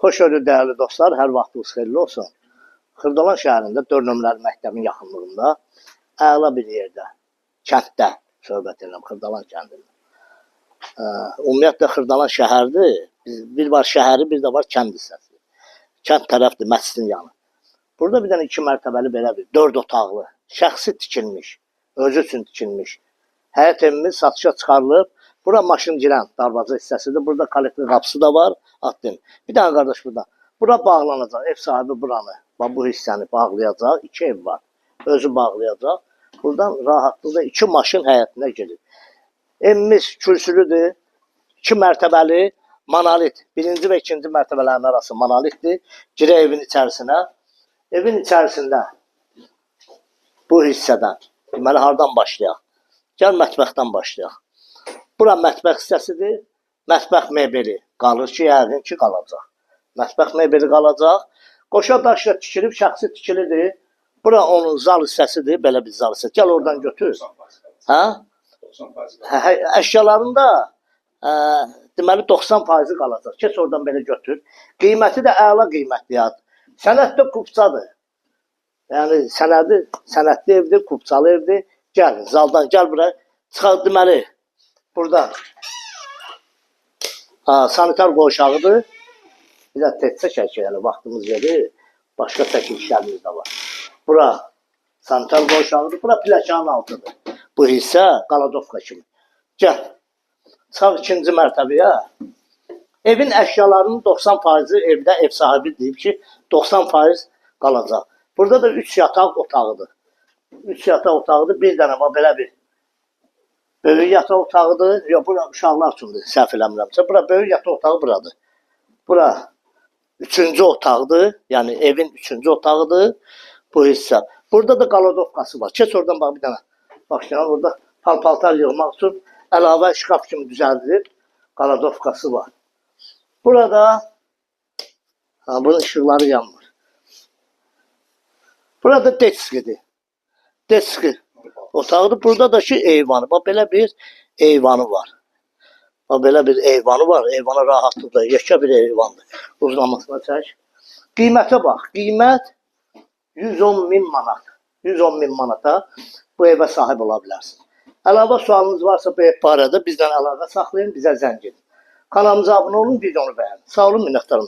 Xoş gördük dəyərli dostlar, hər vaxtınız xeyirli olsun. Xırdalan şəhərində 4 nömrəli məktəbin yaxınlığında, əla bir yerdə, kənddə söhbət edirəm, Xırdalan kəndində. Ümumiyyətlə Xırdalan şəhərdir, bir var şəhəri, bir də var kənd hissəsi. Kənd tərəfdir, məscidin yanı. Burada bir dənə 2 mərtəbəli belə bir, 4 otaqlı, şəxsi tikilmiş, özü üçün tikilmiş. Həyət evimiz satışa çıxarılıb. Bura maşın girən darvaza hissəsidir. Burada kollektiv qapısı da var. Atlayın. Bir dənə qardaş burada. Bura bağlanacaq. Ev sahibi buranı, bu hissəni bağlayacaq. 2 ev var. Özü bağlayacaq. Buradan rahatlıqla 2 maşın həyətinə gelir. Evimiz kürsülüdür. 2 mərtəbəli monolit. Birinci və ikinci mərtəbələrin arası monolitdir. Girə evin içərisinə. Evin içərisində bu hissədən. Deməli, hardan başlayaq? Gəl mətbəxdən başlayaq. Bura mətbəx hissəsidir. Mətbəx mebeli qalır ki, yəqin ki, qalacaq. Mətbəx mebeli qalacaq. Qoşa daşla tikilib, şəxsi tikilidir. Bura onun zal hissəsidir, belə bir zal hissəsi. Gəl oradan götür. Hə? Əşyaların da deməli 90% qalacaq. Keç oradan belə götür. Qiyməti də əla qiymətlidir. Sənəddə kupçadır. Yəni sənədli evdir, kupçalı evdir. Gəl, zaldan gəl bura. Çıxaq deməli. Burada sanitar qoşağıdır. Bir də təkcə çəkir, vaxtımız verir. Başqa çəkilişlərimiz də var. Bura sanitar qoşağıdır. Bura pləkanın altıdır. Bu hissə Qaladovka kimi. Gəl. Çıxaq ikinci mərtəbəyə. Evin əşyalarının 90%-i evdə ev sahibi deyib ki, 90% qalacaq. Burada da 3 yataq otağıdır. 3 yataq otağıdır. Bir dənə var, belə bir. Böyük yataq otağıdır. Yox, bura uşaqlar üçündür, səhv eləmirəmsə. Bura böyük yataq otağı buradır. Bura 3-cü otaqdır. Yəni evin 3-cü otağıdır bu hissə. Burada da Qaladovkası var. Keç oradan bax bir dənə. Bax, orada pal-paltar yığmaq üçün əlavə şkaf kimi düzəldilib Qaladovkası var. Burada bunun işıqları yanmır. Burada deskidir. Deski otağıdır. Burada da ki eyvanı. Bax, belə bir eyvanı var. Bax, belə bir eyvanı var. Eyvana rahatlıqla, yekə bir eyvandır. Uzlamasına çək. Qiymətə bax. Qiymət 110.000 manat. 110.000 manata bu evə sahib ola bilərsiniz. Əlavə sualınız varsa bu ev barədə bizdən əlaqə saxlayın, bizə zəng edin. Kanalımıza abunə olun, videonu bəyənin. Sağ olun, minnətdarım.